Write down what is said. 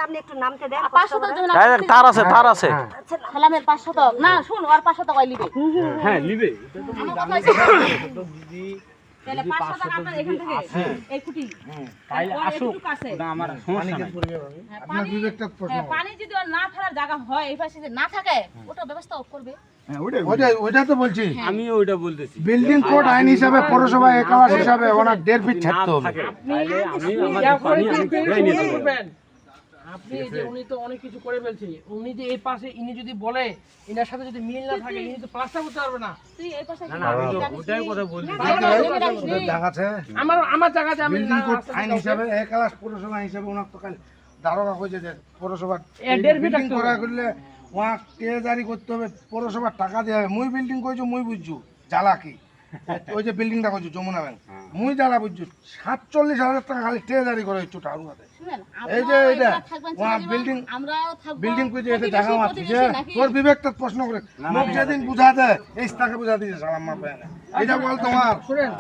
আপনি একটু নামতে দেন। 500 টাকা জমি এই দেখ, তার আছে তার আছে। সালামের 500 টাকা না শুন আর 500 টাকা লিবে হ্যাঁ নিবে আমার কথা হইছে দিদি তাহলে 500 টাকা আপনার এখান থেকে এই কুটি তাইলে আসুক না আমার সমস্যা নাই আপনার বিবেকটা প্রশ্ন পানি যদি ওর না ফেলার জায়গা হয় এই পাশে যে না থাকে ওটা ব্যবস্থা করবে ওইটা তো বলছি আমিও ওইটা বলতেছি বিল্ডিং কোড আইন হিসাবে পৌরসভা একাবাস হিসাবে ওনার 1.5 ফিট ছাড়তে হবে তাইলে আমি আমার পানি আমি ঘুরাই নিতে পারবো। আপনি এই যে উনি তো অনেক কিছু করে ফেলছে উনি যে এই পাশে ইনি যদি বলে ইনার সাথে যদি মিল না থাকে ইনি তো প্লাস্টার করতে পারবে না তুই এই পাশে না আমি তো ওটাই কথা বলছি দেখাচ্ছে আমার জায়গাতে আমি বিল্ডিং কোড আইন হিসাবে একাবাস পৌরসভা হিসাবে ওনার তো কাল দারোগা কইছে যে পৌরসভা 1.5 ফিট বিল্ডিং করা করলে ওয়া কে জারি করতে হবে পৌরসভার টাকা দেওয়া হবে মুই বিল্ডিং কইছো মুই বুঝছু জ্বালা কি ওই যে বিল্ডিংটা কইছো যমুনা ব্যাংক মুই জ্বালা বুঝছু 47,000 টাকা খালি টে জারি করে হইছো টাউনাতে শুনেন এই যে এটা ওয়া আমরা বিল্ডিং আমরাও থাকবো বিল্ডিং কইছে এটা জায়গা মারছে তোর বিবেকটা প্রশ্ন করে মুখ যেদিন বুঝাতে এই টাকা বুঝা দিছে সালাম মা পায় না এটা বল তোমার শুনেন